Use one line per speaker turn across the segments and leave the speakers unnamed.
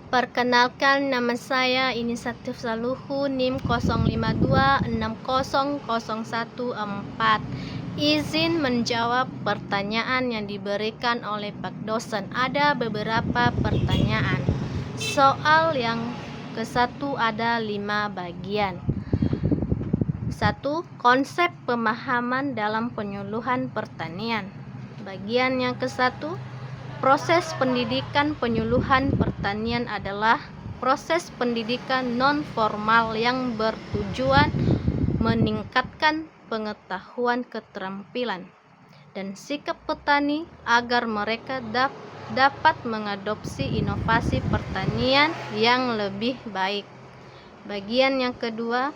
Perkenalkan, nama saya Inisatif Saluhu, NIM 0526000114. Izin menjawab pertanyaan yang diberikan oleh Pak dosen. Ada beberapa pertanyaan. Soal yang ke-1 ada 5 bagian. 1. Konsep pemahaman dalam penyuluhan pertanian. Bagian yang ke-1, proses pendidikan penyuluhan pertanian adalah proses pendidikan non-formal yang bertujuan meningkatkan pengetahuan, keterampilan, dan sikap petani agar mereka dapat mengadopsi inovasi pertanian yang lebih baik. Bagian yang kedua,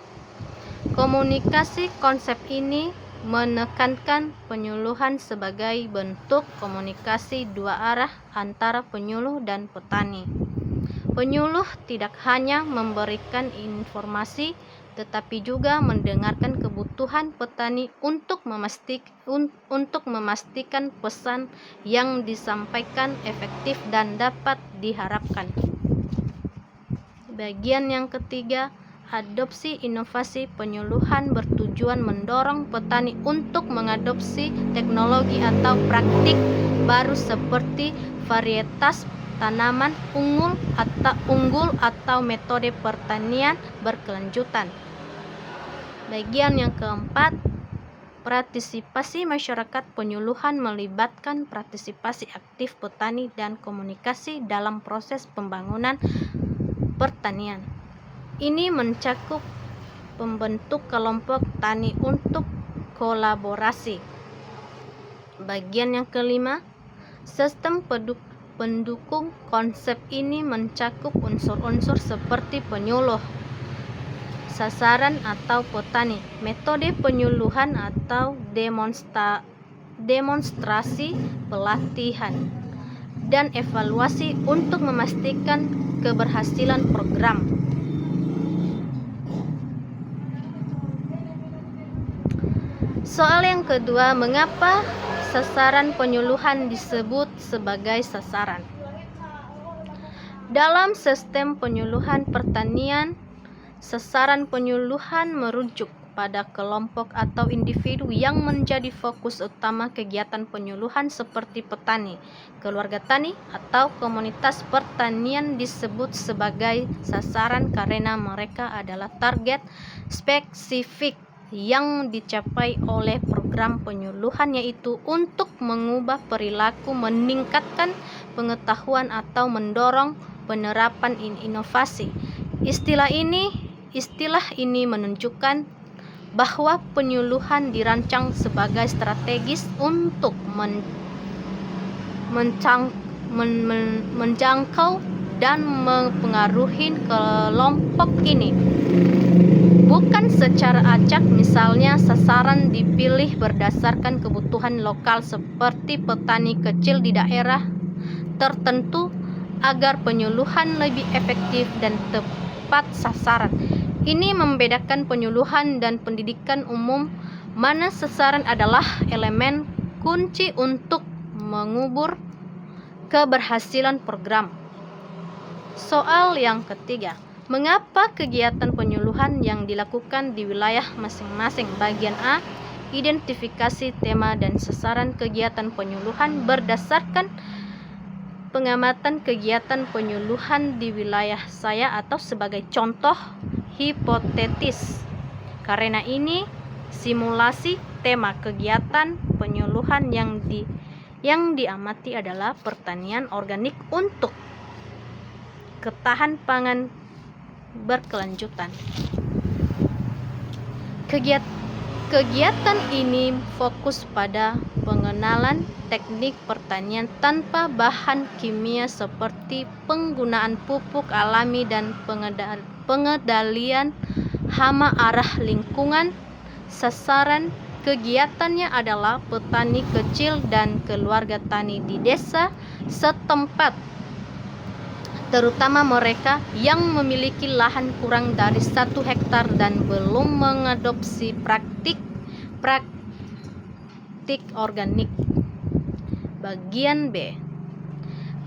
komunikasi. Konsep ini menekankan penyuluhan sebagai bentuk komunikasi dua arah antara penyuluh dan petani. Penyuluh tidak hanya memberikan informasi, tetapi juga mendengarkan kebutuhan petani untuk memastikan pesan yang disampaikan efektif dan dapat diharapkan. Bagian yang ketiga, adopsi inovasi penyuluhan bertujuan mendorong petani untuk mengadopsi teknologi atau praktik baru seperti varietas tanaman unggul atau metode pertanian berkelanjutan. Bagian yang keempat, partisipasi masyarakat. Penyuluhan melibatkan partisipasi aktif petani dan komunikasi dalam proses pembangunan pertanian. Ini mencakup pembentuk kelompok tani untuk kolaborasi. Bagian yang kelima, sistem pendukung. Konsep ini mencakup unsur-unsur seperti penyuluh, sasaran atau petani, metode penyuluhan atau demonstrasi, pelatihan, dan evaluasi untuk memastikan keberhasilan program. Soal yang kedua, mengapa sasaran penyuluhan disebut sebagai sasaran? Dalam sistem penyuluhan pertanian, sasaran penyuluhan merujuk pada kelompok atau individu yang menjadi fokus utama kegiatan penyuluhan seperti petani, keluarga tani, atau komunitas pertanian disebut sebagai sasaran karena mereka adalah target spesifik yang dicapai oleh program penyuluhan, yaitu untuk mengubah perilaku, meningkatkan pengetahuan, atau mendorong penerapan inovasi. Istilah ini menunjukkan bahwa penyuluhan dirancang sebagai strategis untuk menjangkau dan mempengaruhi kelompok ini, bukan secara acak. Misalnya, sasaran dipilih berdasarkan kebutuhan lokal seperti petani kecil di daerah tertentu agar penyuluhan lebih efektif dan tepat sasaran. Ini membedakan penyuluhan dan pendidikan umum, mana sasaran adalah elemen kunci untuk mengukur keberhasilan program. Soal yang ketiga, mengapa kegiatan penyuluhan yang dilakukan di wilayah masing-masing? Bagian A, identifikasi tema dan sasaran kegiatan penyuluhan berdasarkan pengamatan kegiatan penyuluhan di wilayah saya, atau sebagai contoh hipotetis. Karena ini, simulasi tema kegiatan penyuluhan yang diamati adalah pertanian organik untuk ketahanan pangan berkelanjutan. Kegiatan ini fokus pada pengenalan teknik pertanian tanpa bahan kimia seperti penggunaan pupuk alami dan pengendalian hama arah lingkungan. Sasaran kegiatannya adalah petani kecil dan keluarga tani di desa setempat, terutama mereka yang memiliki lahan kurang dari 1 hektar dan belum mengadopsi praktik organik. Bagian B,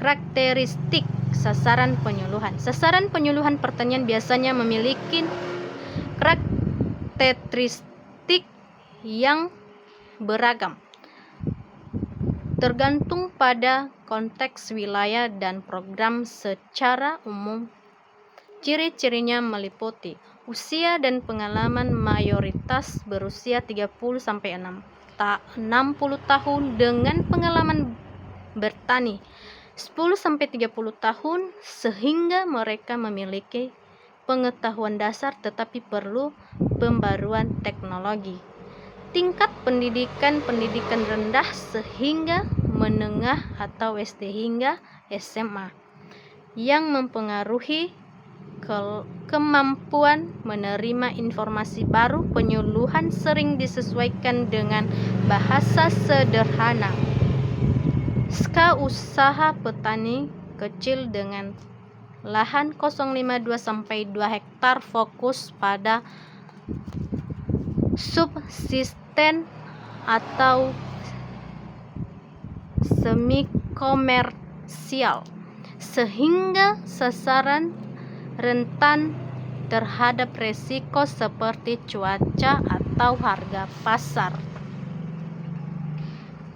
karakteristik sasaran penyuluhan. Sasaran penyuluhan pertanian biasanya memiliki karakteristik yang beragam, tergantung pada konteks wilayah dan program. Secara umum, ciri-cirinya meliputi usia dan pengalaman, mayoritas berusia 30-60 tahun dengan pengalaman bertani 10-30 tahun, sehingga mereka memiliki pengetahuan dasar tetapi perlu pembaruan teknologi. Tingkat pendidikan rendah sehingga menengah atau SD hingga SMA, yang mempengaruhi kemampuan menerima informasi baru. Penyuluhan sering disesuaikan dengan bahasa sederhana. Skala usaha petani kecil dengan lahan 0,52-2 hektar fokus pada subsisten atau semi komersial, sehingga sasaran rentan terhadap risiko seperti cuaca atau harga pasar.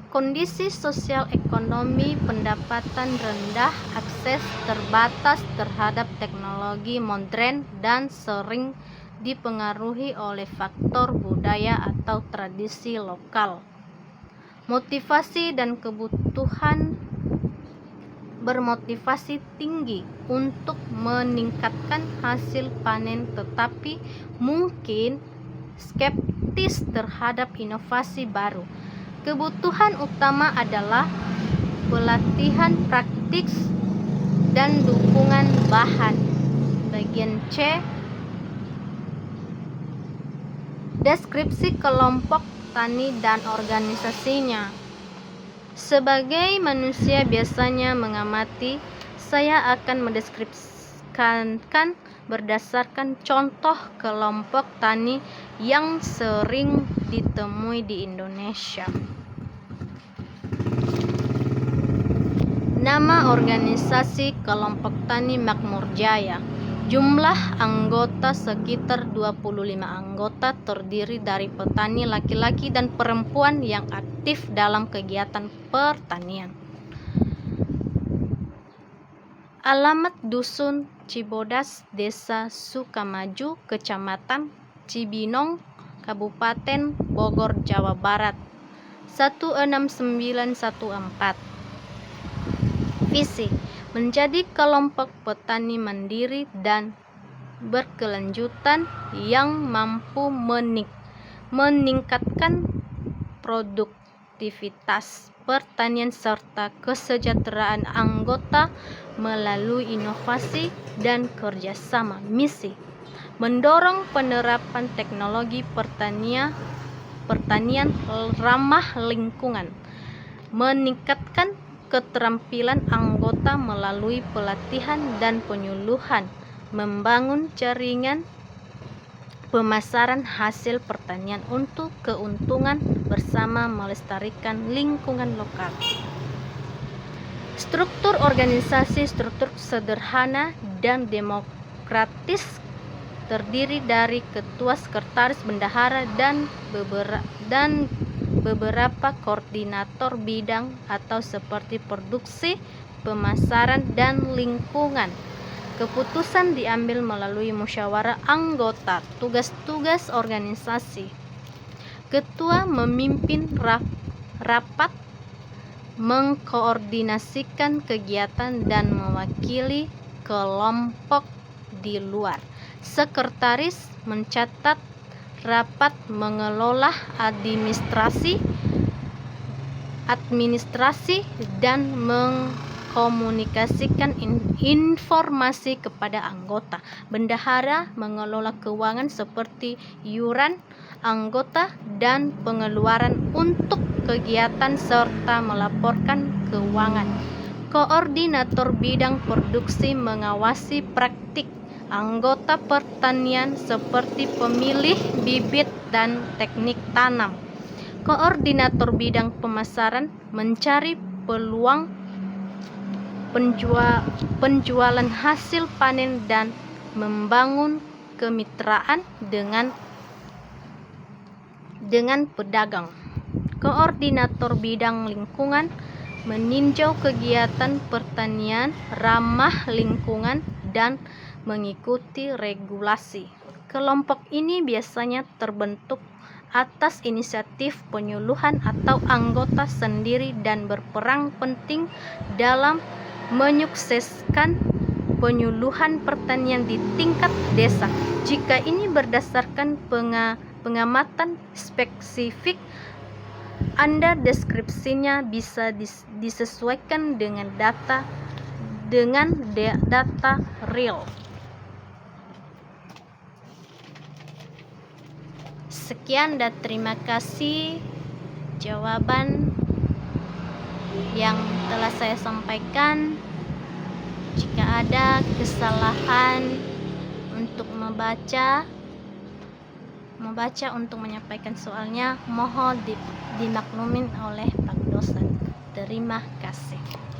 Kondisi sosial ekonomi, pendapatan rendah, akses terbatas terhadap teknologi modern, dan sering dipengaruhi oleh faktor budaya atau tradisi lokal. Motivasi dan kebutuhan bermotivasi tinggi untuk meningkatkan hasil panen, tetapi mungkin skeptis terhadap inovasi baru. Kebutuhan utama adalah pelatihan praktik dan dukungan bahan. Bagian C, deskripsi kelompok tani dan organisasinya. Sebagai manusia biasanya mengamati, saya akan mendeskripsikan berdasarkan contoh kelompok tani yang sering ditemui di Indonesia. Nama organisasi kelompok tani Makmur Jaya. Jumlah anggota sekitar 25 anggota, terdiri dari petani laki-laki dan perempuan yang aktif dalam kegiatan pertanian. Alamat Dusun Cibodas, Desa Sukamaju, Kecamatan Cibinong, Kabupaten Bogor, Jawa Barat 16914. Visi: menjadi kelompok petani mandiri dan berkelanjutan yang mampu meningkatkan produktivitas pertanian serta kesejahteraan anggota melalui inovasi dan kerjasama. Misi: mendorong penerapan teknologi pertanian ramah lingkungan, meningkatkan keterampilan anggota melalui pelatihan dan penyuluhan, membangun jaringan pemasaran hasil pertanian untuk keuntungan bersama, melestarikan lingkungan lokal. Struktur organisasi: struktur sederhana dan demokratis, terdiri dari ketua, sekretaris, bendahara, dan beberapa koordinator bidang atau seperti produksi, pemasaran, dan lingkungan. Keputusan diambil melalui musyawarah anggota. Tugas-tugas organisasi: ketua memimpin rapat, mengkoordinasikan kegiatan dan mewakili kelompok di luar. Sekretaris mencatat rapat, mengelola administrasi dan mengkomunikasikan informasi kepada anggota. Bendahara mengelola keuangan seperti iuran anggota dan pengeluaran untuk kegiatan serta melaporkan keuangan. Koordinator bidang produksi mengawasi praktik anggota pertanian seperti pemilih bibit dan teknik tanam. Koordinator bidang pemasaran mencari peluang penjualan hasil panen dan membangun kemitraan dengan pedagang. Koordinator bidang lingkungan meninjau kegiatan pertanian ramah lingkungan dan mengikuti regulasi. Kelompok ini biasanya terbentuk atas inisiatif penyuluhan atau anggota sendiri dan berperan penting dalam menyukseskan penyuluhan pertanian di tingkat desa. Jika ini berdasarkan pengamatan spesifik, deskripsinya bisa disesuaikan dengan data real. Sekian dan terima kasih jawaban yang telah saya sampaikan. Jika ada kesalahan untuk membaca untuk menyampaikan soalnya, mohon dimaklumin oleh Pak Dosen. Terima kasih.